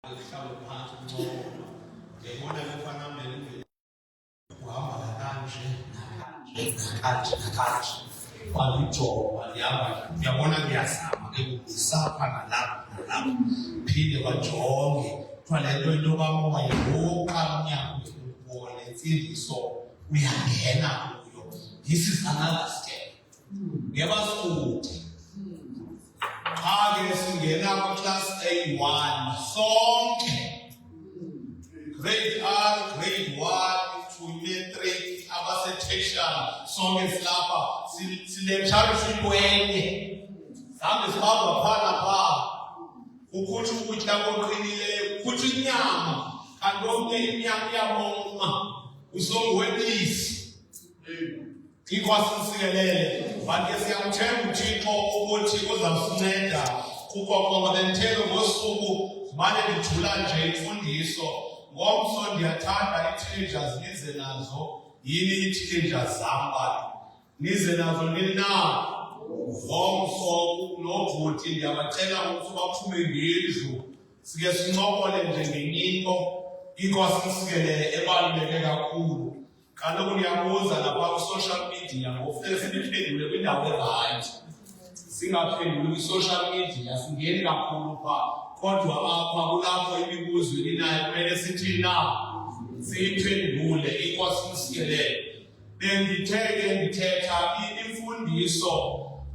Mhlawumbe phansi uncoma ngibona kufana manje uhamba kanje nakanje kwalijoba lihamba uyabona kuyazama ke ukusapha nalapha phinde bajonge kwalento into kamoya ngokamnyango ubone imfundiso uyangena kuyo. This is another step. Ngebafundi ake singena ku-class A1 sonke grade R, grade 1 to matric abase-tertiary sonke silapha silecturisha into enye sambe sihamba phana pha kukhutha ukutya koqinileyo kukhutha inyama kanti konke inyama iyaboma usonguwebisi ikwasisikelele bantu siyamthemba uThixo ukuthi uzasinceda kukokonke lentelo ngosuku manje ngijula nje imfundiso ngomso ndiyathanda i-teenagers nize nazo yini i-teenagers zamba nize nazo nina ngomso nobhuti ndiyabacela ukuthi baphume ngendlu sike sincokole nje ngenyinto ikwasisikelele ebaluleke kakhulu. Kaloku niyabuza lapha ku-social media ngofuna siniphendule kwindawo erayight singaphenduli kwi-social media singeni kakhulu pha kodwa apha kulapho imibuzo elinayo kumele sithi na siyiphendule ikwasisikelele. Bendithetha imfundiso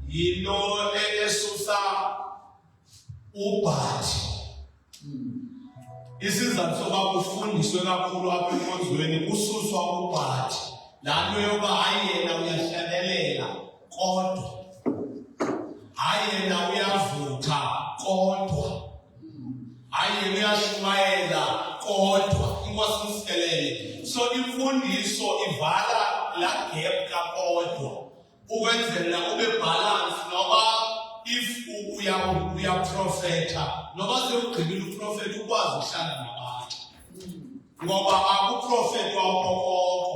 yinto esusa ubhathi. Isizathu soba kufundiswe kakhulu apha enkonzweni kususwa ubhathi laa nto yoba hayi yena uyahlabelela kodwa hayi yena uyavutha kodwa hayi yena uyashumayela kodwa ikwasisikelele. So imfundiso ivala laa gap kakodwa ukwenzela ube balance noba if uyaprofetha noba sewugqibile uprofetha ukwazi uhlala nabantu ngoba akuprofethwa okokoko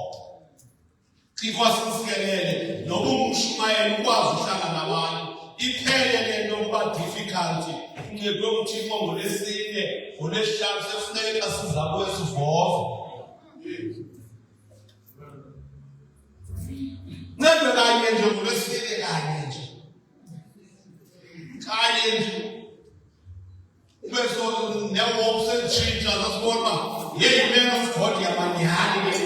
ikwasisikelele noba umshumayeli ukwazi uhlala nabantu iphele le nto kuba difficult uncedwe uThixo ngolesine ngolesihlanu sefuneka siza kwesivovo ncedwe kanye nje ngolesine kanye nje kanye nje ubeso ne-hope setshintsha sasibona yeyi-man of God yamanyani ke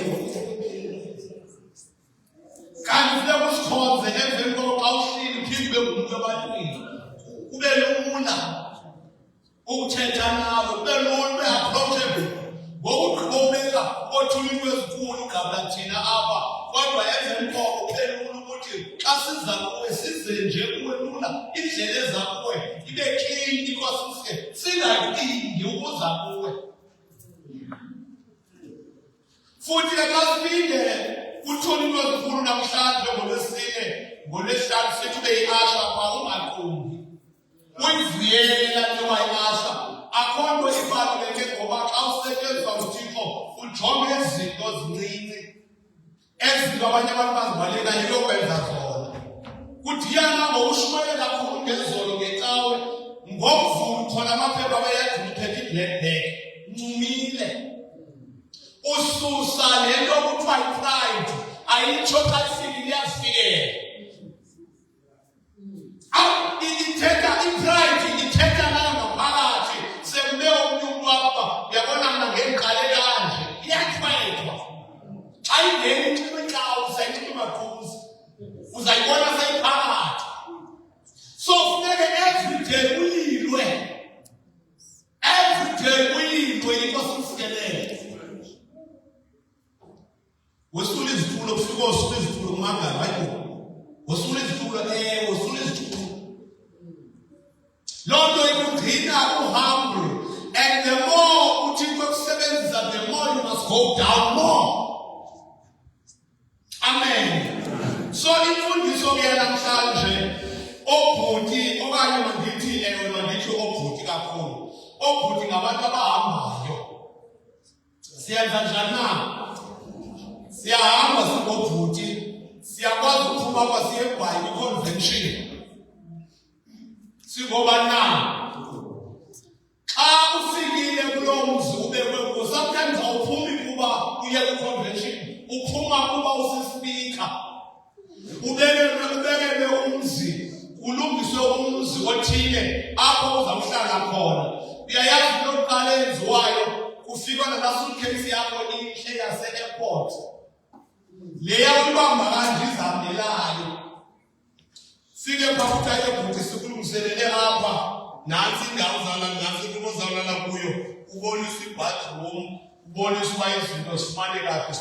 kanti funeka usikhonze emveni koko xa uhlile uphinde ube ngumntu ebantwini ube lula ukuthetha nawe ube lula ube approachable ngokugqibobeka othula into ezinkulu ugabula thina apha kodwa emveni koko ube lula ukuthi xa siza kuwe size nje kuwe lula indlela eza kuwe ibe clean ikwasisike singacingi ukuza kuwe futhi ke xa siphinde kuthula into ezinkulu namhlanje ngolwesihlanu sithi ube yi-asha pha ungaqumbi uyivuyele laa nto wayi-asha akho nto ibaluleke ngoba xa usetyenziswa nguThixo ujonge izinto zincinci ezinto abanye abantu bazibalekayo yokwenza zona kudiyana ngokushumayela kakhulu ngezolo ngecawe ngomvulo khona amaphepha abayagcina uphethe i-black bag ncumile ususa le nto kuthiwa yi-pride ayitsho xa ifikile iyazifikela ithetha i-pride ithetha nayo ngaphakathi sekube omnye umntu apha uyabona mna ngendiqale kanje iyathwethwa xa ingeni inxiba icawu sayinxiba imaquzi uzayibona seyiphakathi. So funeke everyday uyilwe ikwasisikelele wosula izitulo kufika wosula izitulo kumangala hayi wosula izitulo wosula izitulo loo nto ikugcina uhumble and the more uThixo kusebenzisa the more you must go down more. Amen. So imfundiso ke namhlanje obhuti okanye mandithi obhuti kakhulu obhuti ngabantu abahambayo siyenza njani na siyahamba singobhuti siyakwazi ukuphuma kwasiye eBhayi i-convention singoba na xa ufikile ubekele umzi, kulungiswe umzi othile apho uzawuhlala khona. Uyayazi lo qala enziwayo kufika nasuitcase yakho inhle yase-airport. Leya uyibamba kanje izambelayo. Sike phakathi ayebhuti sikulungiselele apha. Nansi indawo nansi into ozawulala kuyo. Ubonisa i-bathroom, ubonisa uba izinto sifumane kaphi.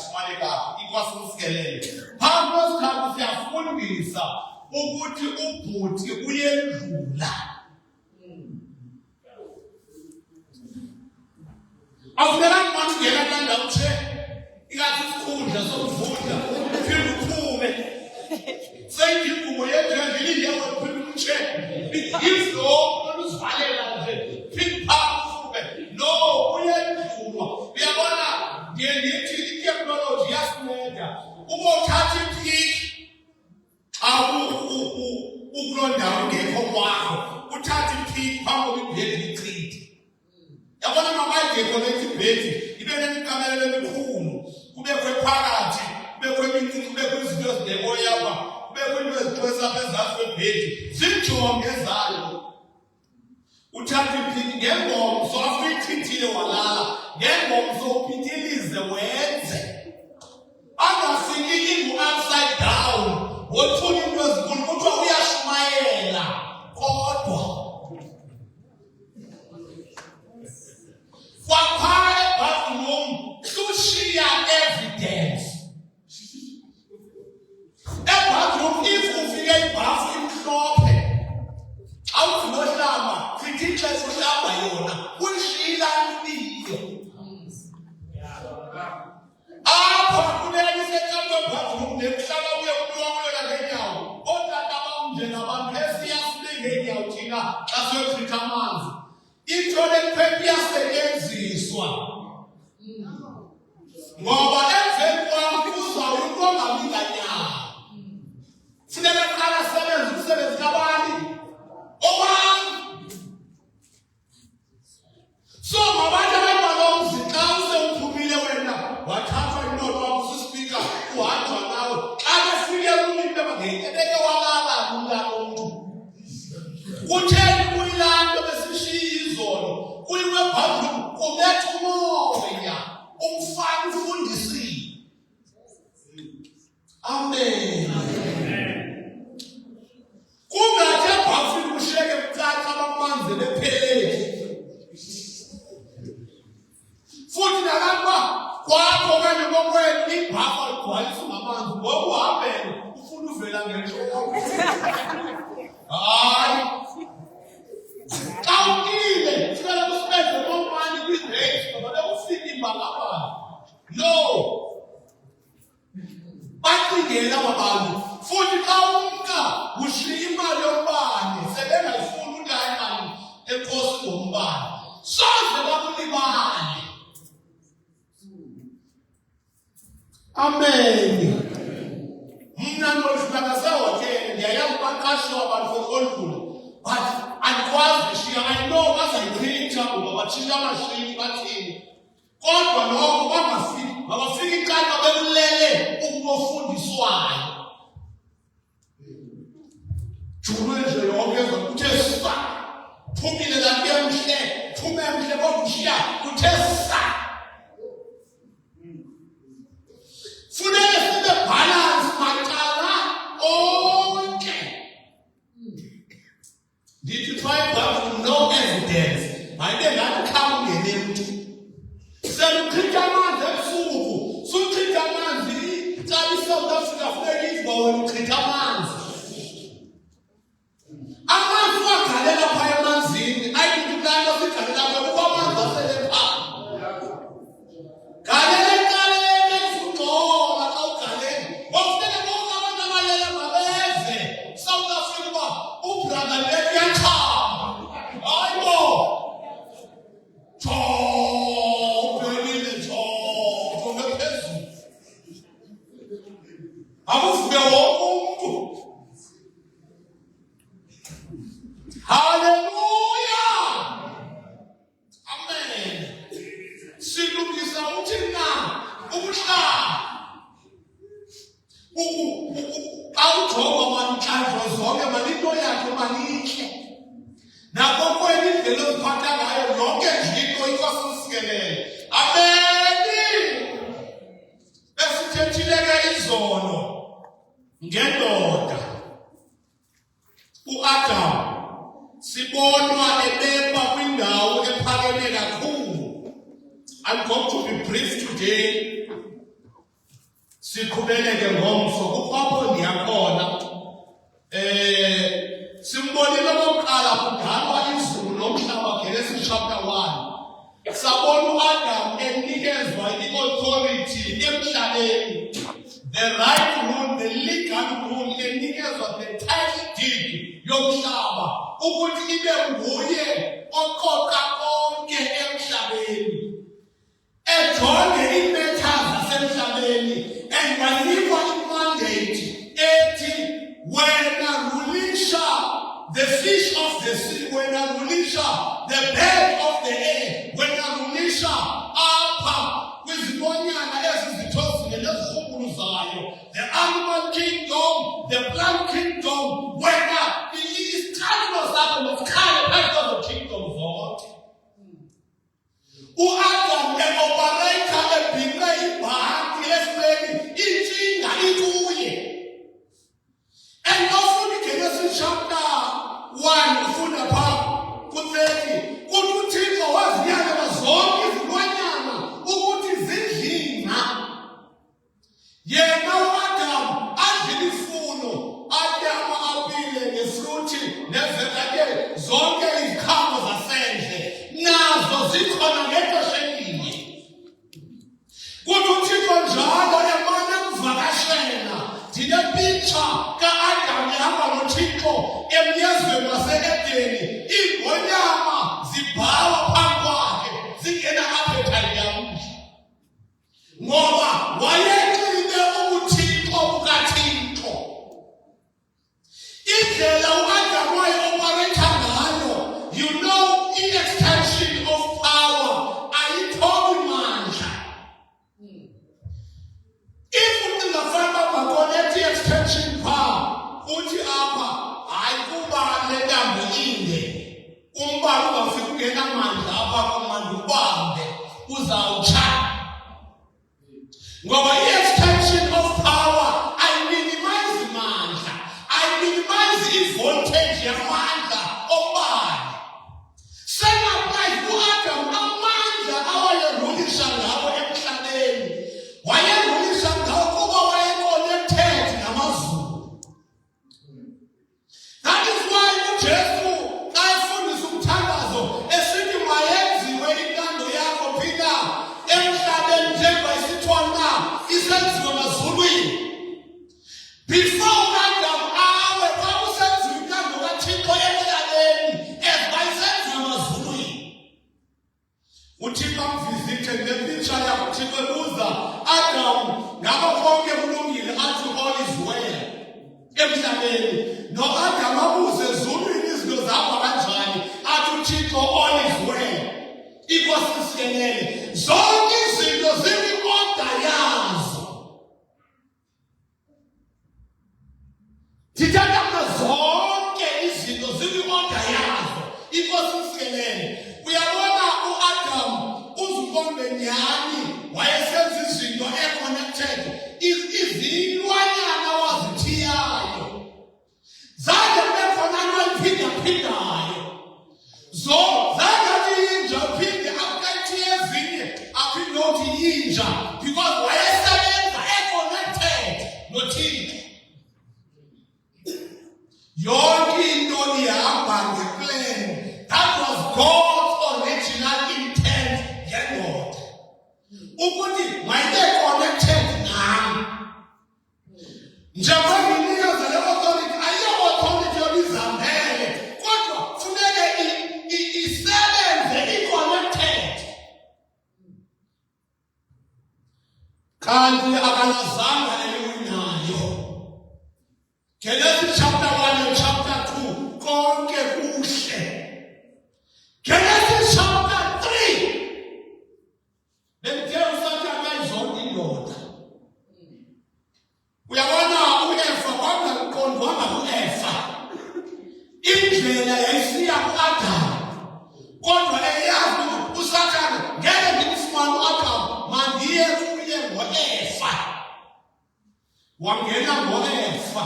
Ikwasisikelele. Phambi kwesikhathi siyafundisa ukuthi ubhuti uyedlula. Akumelanga manje ungena kula ndawo uthe ingathi isikhundla sokuvunda uphinde uphume. Seyingubo yethu yangilinde yaphinde utshe. Yizlo oluzivalela nje. Phinde uphume. No, uyedlulwa. Uyabona ndiye ndithi i-technology yasinceda. Uma uthatha iphiki ukuloo ndawo ungekho kwakho. Uthatha iphiki phambi kwibhedi ichithe. Yabona mabangekho lethi ibhedi ibe nemiqamelo emikhulu. Kubekho phakathi, kubekho imincinci, kubekho izinto ezingekho yapha, kubekho into ezixwesa apha ezantsi kwebhedi. Zijonge zayo. Uthatha iphiki ngengomso after uyichithile walala. Ngengomso uphithilize wenze. Angafiki ingu-upside down. Wothula into ezinkulu kuthiwa uyashumayela. Kodwa kwaphaya bathroom sushiya evidence. Bathroom if ufike ibhafu imhlophe awuzilohlamba sithi ixesha uhlamba yona uyishila impilo. Apha kunele isekamwe bathroom nekuhlala kuye kuyiwakuyona ngeenyawo. Ootata bam njengabantu esiyasile ngeenyawo thina xa siyochitha amanzi. Into lephepha iyasetyenziswa. Ngoba emveni kwakho uzawuthi ongabikanyawo. Funeka qala asebenze umsebenzi kabani? Obani? So ngabantu ababalomzi xa usewuphumile wena wathathwa inoto wakho usispika uhanjwa nawe. Xa befike kumntu ebeke walala umlalo mntu. Kutheni kuyilaa nto besishiya izolo kuyiwebhathroom kubetha umoya umfana ufundisile. Amen. Kungathi ebhafini kushiyeke kucaca abamanzi bephelele. Futhi nalapha kwakho okanye kokwenu ibhafu aligcwalisa ngamanzi ngoba uhambele ufuna uvela ngentloko. Hayi. Xa ukile sicela kusibenze komani kwi-race ngoba bekufika imbangabanga. No. Bacingela aba bantu. Futhi xa umka ushiya imali yombane sebengayifuni ungayi imali enkosi ngombane. Soze bakulibale. Amen. Mna nolufaka sawakele ndiyayazi baqashiwa abantu kodlula. But andikwazi ushiya I know bazayichitha ngoba batshintsha amashini bathini. Kodwa lokho bangafiki babafika iqala bekulele ukubofundiswayo. Julu nje yonke kuthe sa. Phumile la kuyamhle, phume emhle kodwa ushiya kuthe sa. Funeka sibe balance macala onke. Did you try bathroom no evidence? Maybe ngathi khama ungene mntu. Seluchitha amanzi ebusuku. Suchitha amanzi xa iSouth Africa funeka izwa wena uchitha amanzi. Amanzi wagalela phaya emanzini. Ayithi kulaa nto sigalela kuyo kuba amanzi asele phaa. Galela eqaleni ekufungxola xa ugalela. Ngokufuneka bonke abantu abalele mabeze. South Africa uba ubrother lethu uyakhama. Hayi bo. Ubelile thombe phezulu. Akuvuke wonke umntu. Hallelujah. Amen. Silungisa uthi na ubuhlala. awujonga manhlanhlo zonke manito yakhe manihle nakokweni indlela oziphatha ngayo yonke nje into inkosi usikelele. Ameni. Besithethileke izolo ngendoda uAdam sibonwa ebekwa kwindawo ephakeme kakhulu. I'm going to be brief today. Siqhubeleke ngomso kuphapho ndiyakhona. Simbonile okokuqala kudalwa izulu nomhlaba Genesis chapter 1. Sabona uAdam enikezwa i-authority emhlabeni. The right rule, the legal rule enikezwa the title deed yomhlaba ukuthi ibe nguye oqoqa konke emhlabeni. Ejonge iimatters zasemhlabeni and wanikwa imandate ethi wena rulisha the fish of the sea, wena rulisha the bird of the air, wena rulisha apha kwizibonyana ezizithozile nezirhubulu zayo, the animal kingdom, the plant kingdom, wena izicathulo zakho mazikhale phezu kwezo kingdom zonke. uAdam eoperator ebhinqe ibhanti esibeni intshinga ikuye. And often Genesis chapter 1 ufunda phaa ku-30 kuthi uThixo waziyala zonke izilwanyana ukuthi zidlina. Yena uAdam adlile ifuno, atye ama-apile nefruthi nezekake zonke iziqhamo zasendle nazo zikhona ngexesha elinye. Kuthi uThixo njalo emane ukuvakashela ndinepicture kaAdam ehamba noThixo emyezweni wase-Edeni, iingonyama zibhawa phambi kwakhe zingena appetite yamdla ngoba wayenxibe ubuthixo bukaThixo. Indlela uAdam wayeoperate ngayo, you know, in-extension of power ayithobi mandla. If ungafaka bakonethi extension power uthi apha hayi kuba le ntambo inde umbane ungafika ungena mandla apha kumandla ubambe uzawutsha. Ngoba i-extension of power ayiminimayizi mandla, ayiminimayizi i-voltage yamandla ombane. Same-applies kuAdam, amandla awayerulisha ngawo emhlabeni wayerulisha ngawo kuba waye-connected namazulu. That is why uJesu xa efundisa umthandazo esithi mayenziwe intando yakho phinda emhlabeni njengoba isithiwa na isenziwe emazulwini. Before uAdam awe xa kusenziwa intando kaThixo emhlabeni eziba isenziwe emazulwini. uThixo amvizithe ngepicture yakhe uThixo ebuza Adam ngaba konke kulungile athi all is well emhlabeni. No-Adam abuze ezulwini izinto zahamba kanjani athi uThixo all is well. Inkosi isikelele zonke izinto zikwi-order yazo. Thithatha mna zonke izinto zikwi-order yazo. Inkosi isikelele uyabona uAdam uzibonde nyani wayesenza izinto e-connected. Izilwanyana wazithiyayo zange bekhona naliphinda-phindayo zangathi yinja uphinde akukathi ezinye aphinde othi yinja because wayesebenza e-connected noThixo. Yonke into ihamba ngeplan. That was God's original intent ngendoda ukuthi mayibe-connected nami. Njengoba nginikeza le-authority ayiyo-authority yobizambele kodwa funeke isebenze i-connected. Kanti akalazanga eliwinayo. Genesis chapter 1 and chapter 2 konke kuhle. Genesis chapter 3 bemthe uSathane ayizonke indoda. Uyabona uEva kwanga wangena ngoEfa,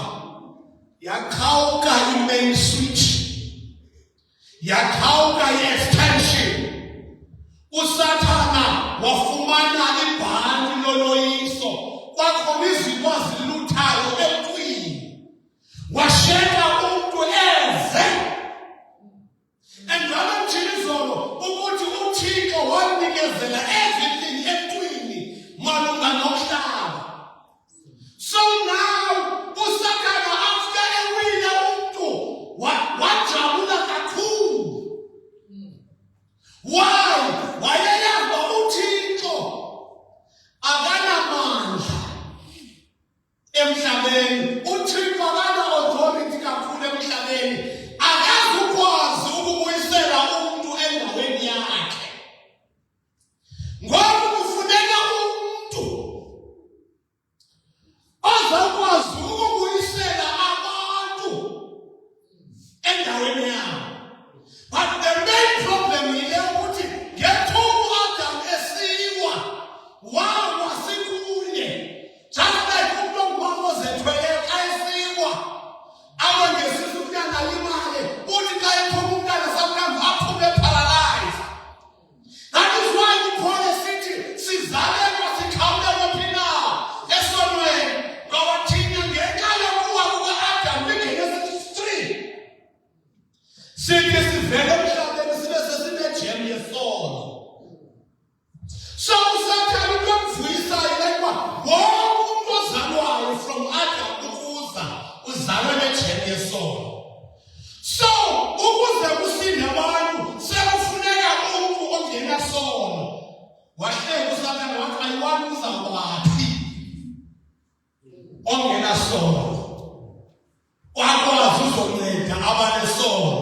yaqhawuka i-main switch, yaqhawuka i-extension. uSathana wafumana ibhanti loloyiso, kwakhona izinto aziluthayo emntwini, washiyeka umntu eze. Njalo mjikizolo ukuthi uThixo wanikezela everything emntwini malunga nomhlaba. So now uSathana after ewina umntu wajabula kakhulu. Why? Wayeyazi uThixo akanamandla emhlabeni. uThixo akana-authority kakhulu emhlabeni. Akazukwazi ukubuyisela umuntu endaweni yakhe. Ngoba kufuneka umuntu ozakwazi ukubuyisela abantu endaweni yabo. But the main problem yile ukuthi ngethuba uAdam esiwa, wawa sikuye. Just like umuntu ongumama ozethweleyo xa esiwa, awe ngesisu umntana alimale, uthi xa ephuma umntana sometimes aphume paralyzed. That is why uPaul esithi sizalelwa sikhawulelwe phi na esonweni, ngoba thina ngenxa yokuwa kuka-Adam kwiGenesis 3 sithi sivele emhlabeni sibe sesinejem yesono. So uSathane into emvuyisayo like wonke umuntu ozalwayo from Adam ukuza uzalwe nejem yesono. So ukuze kusinde abantu sekufuneka umuntu ongenasono. Wahleka uSathane wathi ayiwani uzawaphi ongenasono, wakwazi uzonceda abanesono.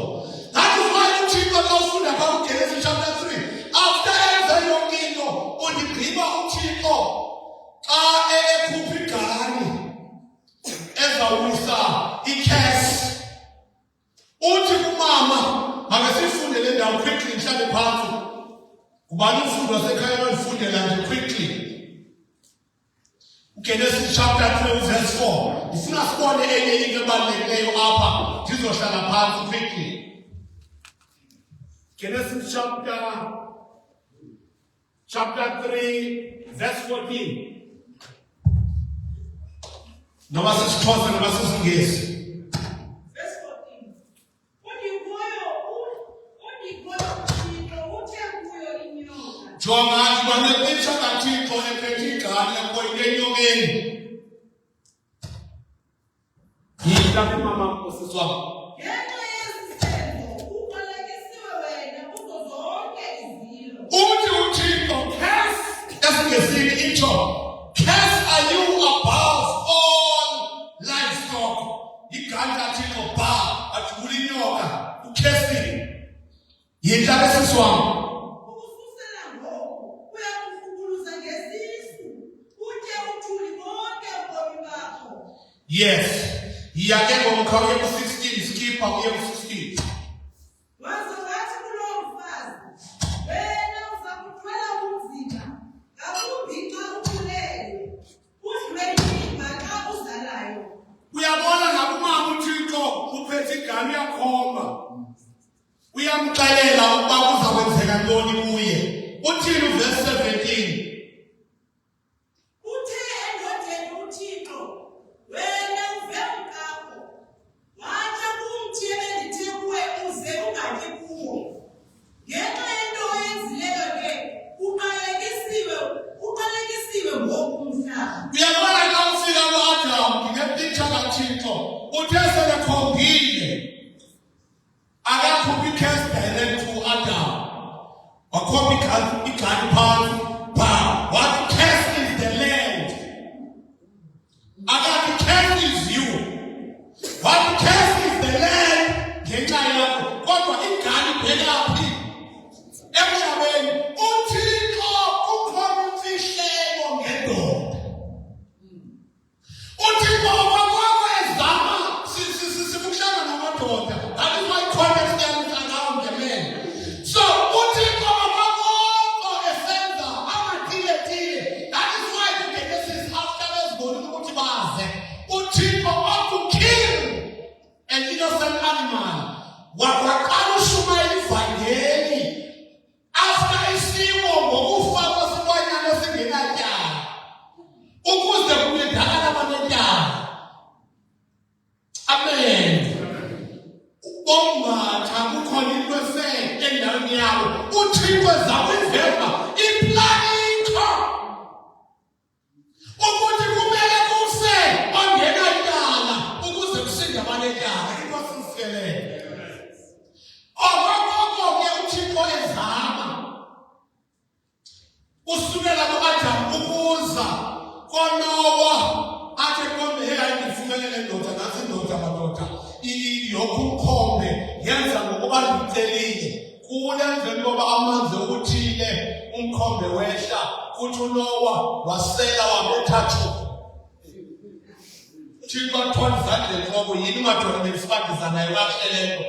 That is why uThixo xa ufunda phaa kuGenesis chapter 3, after enze yonke into undigqiba uThixo xa ekhupha igani ezawuwisa ikhesi. Uthi kumama, makasifunde le ndawo quickly mhlawumbe phantsi. Ngubani umfundi wasekhaya olifundela nje quickly? Genesis chapter 12 verse 4. Ndifuna sibone enye into ebalulekileyo apha, ndizohlala phansi quickly. Genesis chapter 3 verse 14. Noma sisiXhosa noma sisiNgesi. Verse 14. Jonga banepicture kaThixo ephethe igane ekhoyile enyokeni. Yita kumama Nkosi wami. Ngenxa yesisenzo uqalekisiwe wena kuzo zonke izilo. Uthi uThixo, curse esiNgesini itsho, curse are you above all livestock. Igane kaThixo ba athula inyoka ukhesile. Yita lesisi wami. Ukususela ngoku uyakufukuluza ngesisu utye uthuli bonke ubomi bakho. Yes. Yake ngomkhawuye ku-16, skipper uye ku-16. Waze wathi kuloo mfazi, wena uza kuthwala ubunzima, ngakumbi xa ukhulelwe, udlwe yimba xa uzalayo. Uyabona nakumama uThixo uphethe igane uyakhomba. Uyamxelela ukuba kuzakwenzeka ntoni kuye. Uthini uverse 17? Uthe endodeni uThixo, wena uve umkakho, watya kumthi ebendithe kuwe uze ungatyi kuwo. Ngenxa yento oyenzileyo ke, uqalekisiwe ngoku umhlaba. Uyabona xa ufika ku-Adam ngepicture kaThixo uthe selekhombile. Akakhuphi ikhesi direct to Adam. Wakhupha igane phansi. What curse is the land? Akathi curse is you. What curse is the land? Ngenxa yakho. Kodwa igane ibheka phi? Emhlabeni uThixo ukhona imfihlelo ngendoda. uThixo wakwakho ezama sibukuhlanga namadoda. That is why context stands around the man. So uThixo wakwakho ukuthi kumele kuse ongena inyanga ukuze kusinde abanenyanga. Inkosi isikelele. Okokoko-ke uThixo ezama usukela ku-Adamu ukuza koNowa athi kombe ngifumene ndoda nasi indoda madoda yokhu umkhombe yenza ngokuba ngimcelile kule emveni koba amanzi okuthile umkhombe wehla kuthi uNowa wasela wabethathu Thixo athwala izandleni ngoba yini ungatholi besifandisa naye kahleleko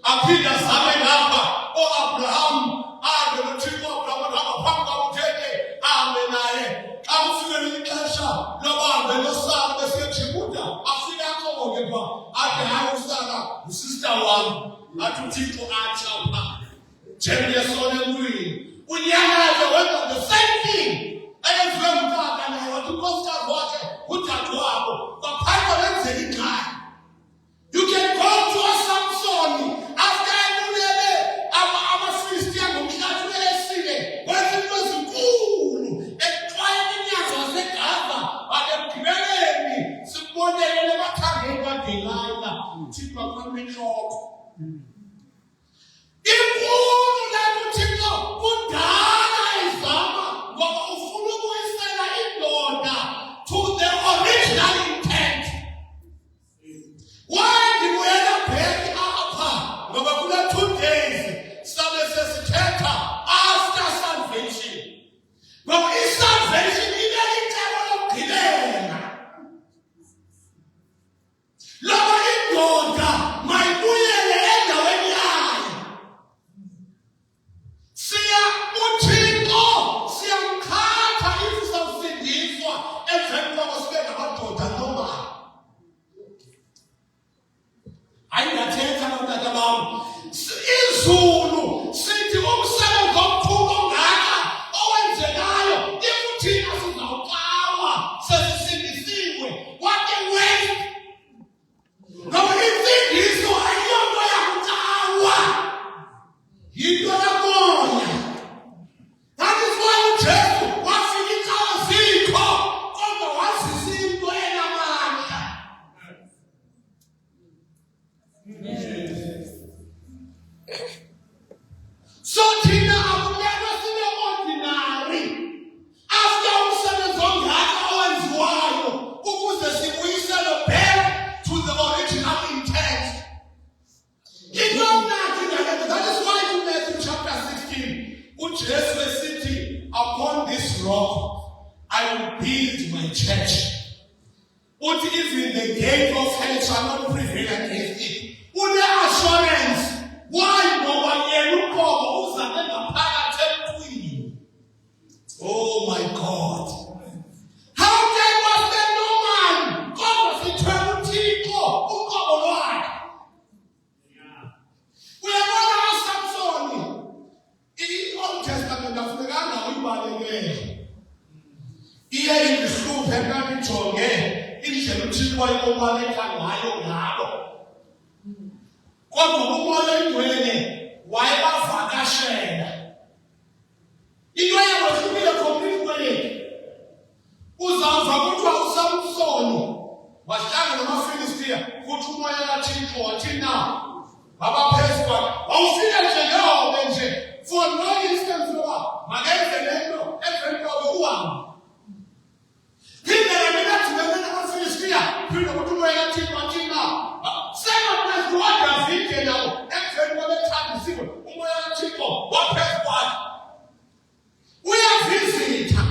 aphinda zame ngapha o-Abraham ade noThixo u-Abraham hamba phambi kwabuthethe ahambe naye xa kufikele ixesha lobahambe nosana besiyejikuda afike akoke pha ade hayi usana usister wami athi uThixo athi apha njengeyesona emntwini unyakaze wenza the same thing eyenziwe ngutata naye wathi unkosikazi wakhe udade wabo baphatha benzela ingxaki. You can go to a Samson after ebulele amaFilistiya ngomhlathi welesile wenza into ezinkulu exwayela inyazo zaseGaza akebugibeleni sibonelele bathangeni kaDelayila Thixo akhuluma inhloko. Inkulu lento Thixo kudala izama ngoba ufuna ukuyisela indoda to the original intent. Why ndibuyela back apha ngoba kule 2 days sabe sesithetha after salvation. Ngoba i-salvation inelicebo lokugqibela loba indoda mayibuyele endaweni yayo. uThixo siyamkhatha isizawusindiswa emveni koko sibe ngamadoda normal. Ayingathetha notata bam izulu sithi umsebenzi omkhulu ongaka owenzekayo ikuthina sizawucawa sesisindisiwe wake west ngoba insindiso ayiyonto yakucawa yinto yamoya. That is why uJesu wafika icawa zikho kodwa wazisa into enamandla. So thina akumele sibe ordinary after umsebenzi ongaka owenziwayo ukuze sibuyisele back to the original intent. That is why in Matthew chapter 16 uJesu esithi upon this rock I will build my church. Uthi even the gate of hell shall not prevail against it. Une-assurance. Why? Ngoba yena uqobo uzabe ngaphakathi emntwini. Oh my God. How can was there no man? Kodwa sithwele uThixo uqobo lwakhe. Uyabona uSamsoni i-Old Testament afunekanga uyibalekele. Iye ingihluphe xa nijonge indlela uThixo ayibaleka ngayo ngabo. Kodwa umoya oyingcwele wayebavakashela. Into yabo ihlukile complete kwethu. Uzawuva kuthiwa uSamsoni wahlangana namaFilistiya futhi umoya kaThixo wathi na abaphezu kwakhe wawufika njengehobe nje for no instance loba makenze lento emveni kwabo uhambe. Phindela mina thibene namaFilistiya phinde kuthi umoya kaThixo wathi na sengaphezu kwaDavide nawo emveni kwabethambisiwe umoya kaThixo waphezu kwakhe. Uyavizitha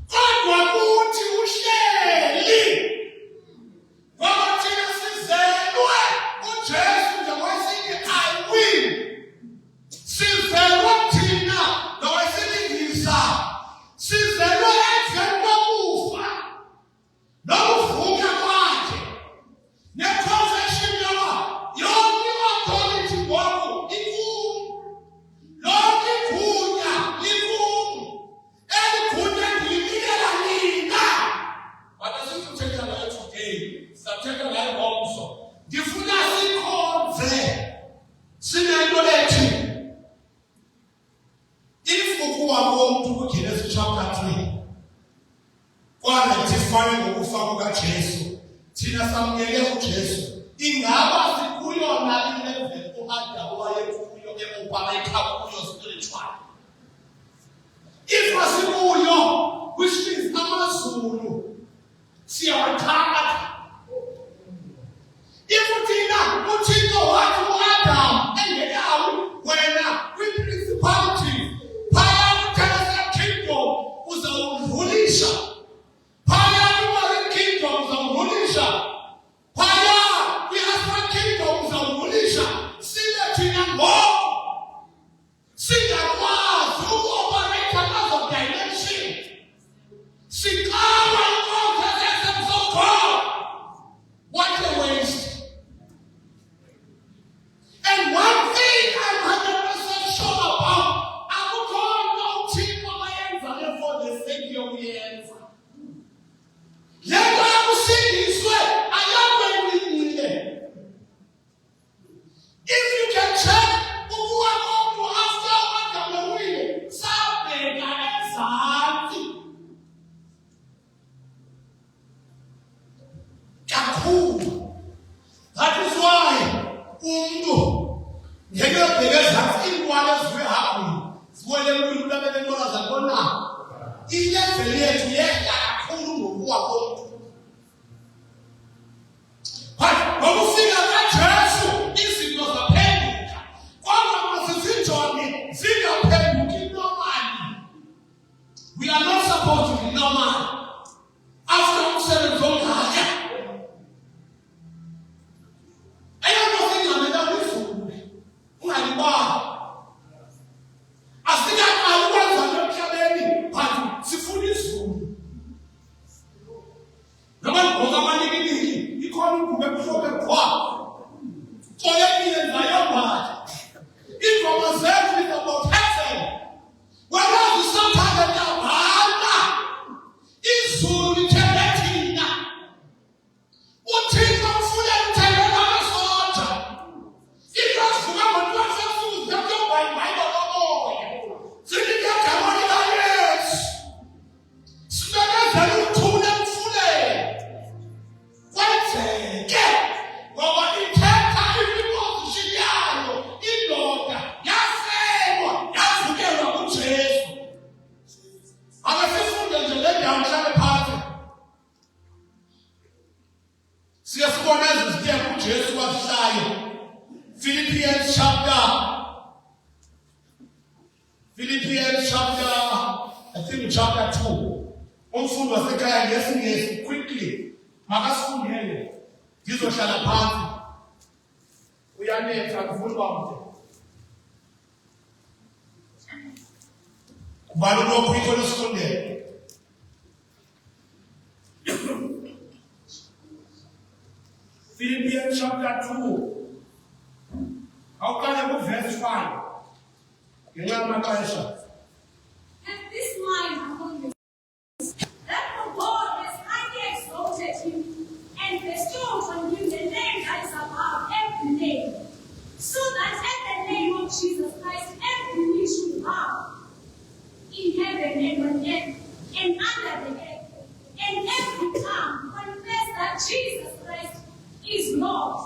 kodwa kuthi uhleli ngoba thina sizelwe uJesu njengoba sithi I will. Sizelwe thina njengoba sithi ngisa. Sizelwe emveni kokufa nokuvuka kwakhe ne-confession yoba yonke i-authority ngoku ikum. Lonke igunya likum. Eli gunya ndilinikela nina. But asizuthetha ngayo today. Sathetha ngayo ngomso. Ndifuna sikhonze sinento lethi. If ukuwa komuntu kuGenesis chapter 3 zifane ngokufa kukaJesu. Thina samukele uJesu. Ingaba sikuyo na ile uHada owayekuyo emukwayekha kuyo spiritual. If asikuyo, which means amazulu siyawathanda. If uthina uThixo wathi uAdam engekawi wena kwi-principality phaya kuThana kingdom uzawudlulisha. Phaya kwi-Mother kingdom uzawudlulisha. Phaya kwi-Astra kingdom uzawudlulisha. Sibe thina ngoku singakwazi uku-operate another dimension. Sikawa i-consciousness of God. What a waste. And one thing I'm 100% sure about, I will call no team for my answer for the sake of the answer. Let I will say this way, I am going to it. If you can check who are going to after what I'm doing, something and something. Kaku. That is why ngekebhekeza ingwalo ziwe happy siwele umuntu labele ngola zakona ilevel yethu yehla kakhulu ngokuwa konke. But ngokufika kaJesu izinto zaphenduka. Kodwa masizijone zingaphenduki normally. We are not supposed to be normal. After umsebenzi ongaka Philippians chapter 2. Umfundi wasekhaya ngesingesi quickly. Makasifundele. Ngizohlala phansi. Uyanetha kufundwa mde. Kubalo lokho ikho lesifundele. Philippians chapter 2. Awuqale ku verse 5. And this mind among you, therefore God has highly exalted him and bestowed on him the name that is above every name, so that at the name of Jesus Christ every knee should bow in heaven and on earth and under the earth, and every tongue confess that Jesus Christ is Lord.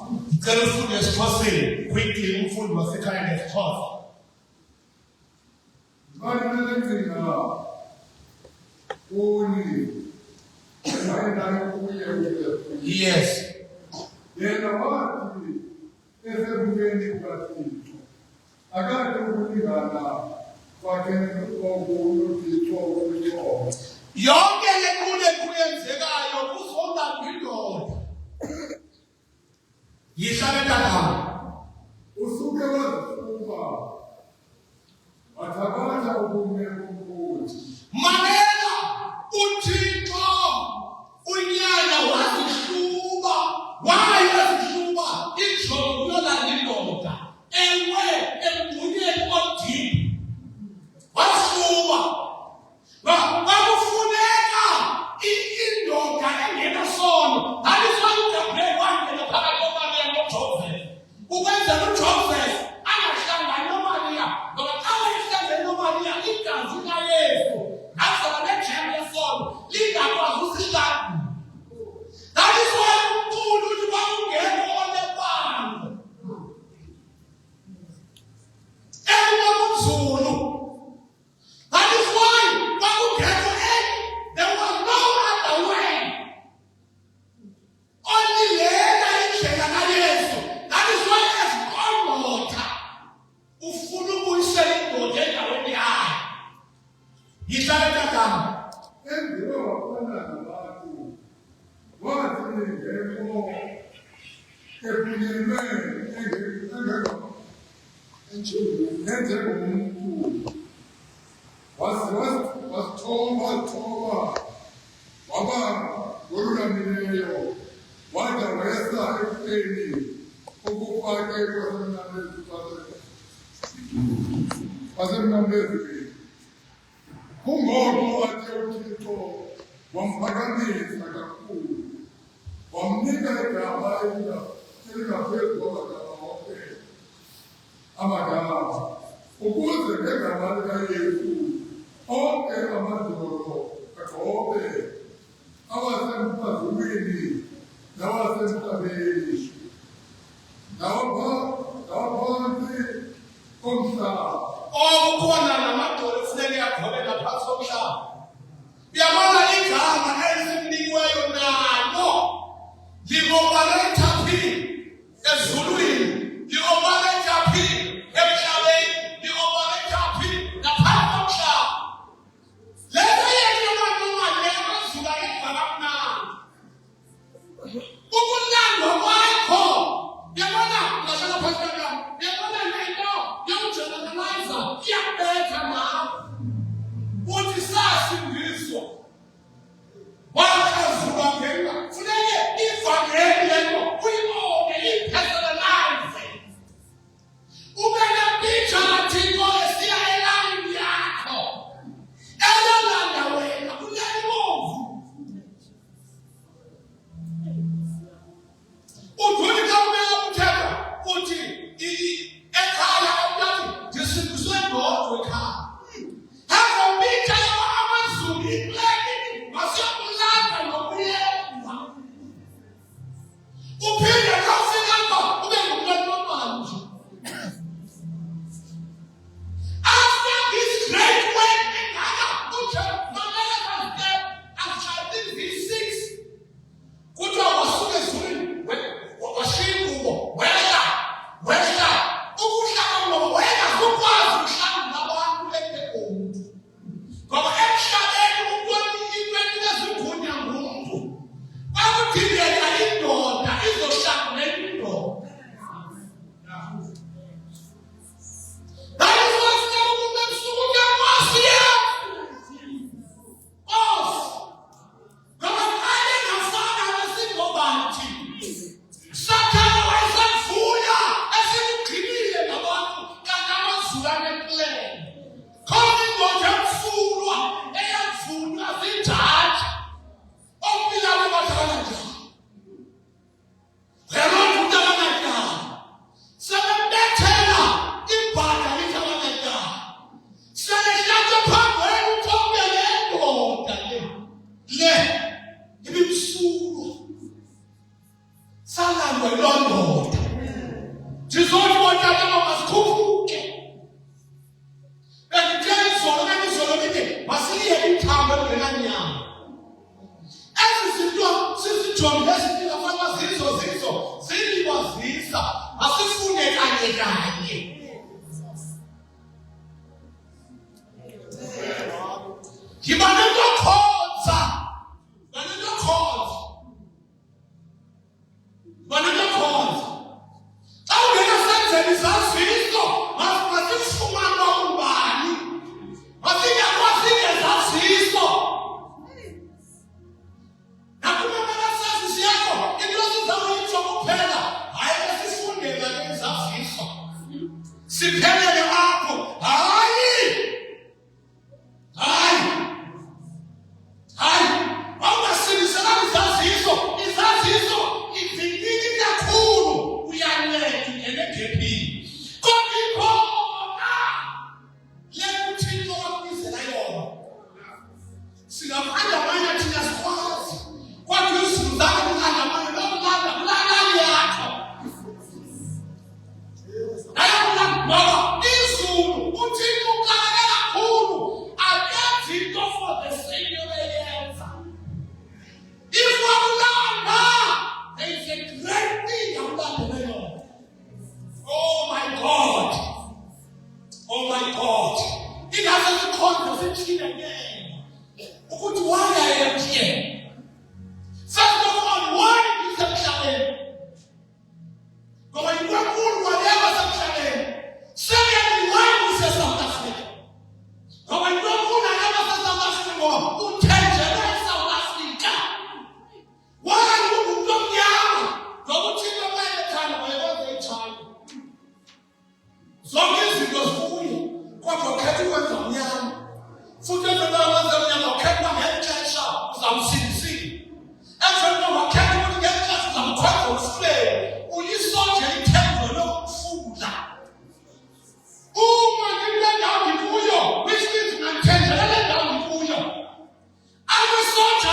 Quickly, umfundi wasekhaya ngesixhosa. Yes. Yonke lekule kuyenzekayo kuzonda kwindoda. Yihlale tata. Usuke wazifuma. Watabata ubume kumbuti. Mamela uThixo unyana wazihluba. Why wazihluba? Injongo yolanda indoda. Ewe embunyeni odini. Wazihluba. Wakufuneka indoda engenasono. That is why uDavid wangena phakathi koMaria noJoseph. Ukwenzela uJoseph angahlangani noMaria. Ngoba xa wayehlangene noMaria igazi likaYesu ngazona nejele lesono lingakwazi usihlala. Yihlala eNtagama. Enziwe wafana nabantu. Wathi ngekho epunyelwe engekho enjengomuntu. Wasithoba waba ngolulamileyo wada wayesa ekufeni ukufake kwasemnamezweni. Kungoko wathi uThixo wamphakamisa kakhulu, wamnika igama elingaphezu kwamagama onke amagama, ukuze ngegama likaYesu onke amadolo agqoke, awasemphazulwini nawasemhlabeni nawaphansi komhlaba. Okukhona namadolo kufuneka agqoke ngaphansi komhlaba. Uyabona igama elisemnikiweyo nalo li-operate phi ezulwini, li-operate phi emhlabeni, li-operate phi ngaphansi komhlaba. Leyo yethu yomanyomane amazulu ayedwa kamnandi. Ukulandwa kwakho, uyabona ngahlala phansi kwami, uyabona lento yokujournaliza iyabetha nawe. Uthi sasindiswa wakazulwa ngena funeke ivangeli lento uyibone ipersonalize. Ube nepicture kaThixo esiya elayini yakho elolanda wena uyayibomvu. Uthi xa umele ukuthetha uthi ekhaya uyathi ndisindiswe ndodwa ekhaya. Have a picture of amazulu ipleni masiyokulanda nokuyenda. Uphinde xa ufika apha ube ngumntwana wamanje. After this great work engaka uJeremiah after verse 6 kuthiwa wasuka ezulwini washiya ingubo wehla ukuhlala ngoba wayengazukwazi ukuhlangula abantu eGibhithe. Ngoba emhlabeni umuntu intweni ezigunya ngumuntu. Akudingeka indoda izohlangula indoda. That is why umuntu ebusuku kuyakwazi ngoba kanye ngafana nesingobanti. Sathana wayesavuya esikugqibile ngabantu kanti amazulu anepleni. Khona indoda emsulwa eyavunywa zijaji ompilane bathakana njani. Uyalonda umntu akananyama sebembethela ibhada lithi akananyama selehlatshwe phambi kwenu uthombe le ndoda le ibimsulwa salandwa yiloo ndoda. Ndizothi botata masikhuphuke. Bendithe izolo lithi masiliyeke ithambo elingenanyama. Ezi zinto sizijonge ezingafana zizo zilikwazisa. Masifunde kanye. Yiba nento khonza. Xa ungena senzeni zaziso masifumana ubani. Masingakwazi ngezaziso. Nakumele sazisi yakho into sizawuyitsho kuphela hayi besifundela ngezaziso. Siphelele apho. Hayi. Awungasindisela izaziso izinini kakhulu uyanceda ungene egepini. Kodwa ikhona le uThixo wakubizela yona. Singaphandla amanye thina sikwazi. Kodwa izulu zakhe kulanda amanye kulanda yakho. Ngoba izulu uThixo ukale kakhulu akenzi into for the sake yokuyenza. If wakulanda, there is a great thing akulandele yona. Oh my God. Ingase sikhonze sithile ngeke. ukuthi why I am here. First of all, why ngisemhlabeni? Ngoba uNkulunkulu wayeka semhlabeni. Secondly, why ngiseSouth Africa? Ngoba uNkulunkulu akekho eSouth Africa ngoba uthenjelwe eSouth Africa. Why umuntu omnyama? Ngoba uThixo mayethanda wayekwenza ithanda. Zonke izinto zikuye, kodwa ukhetha ukwenza umnyama. Futhi wenza umnyama ukhetha ngexesha uzamsindisile. Emveni wakhetha ukuthi ngexesha uzamkhweza usifulele. Uyisoje ithemba lokufunda. Uma ngile ndawo ngikuyo, which means ngithenjela le ndawo ngikuyo. Amasoja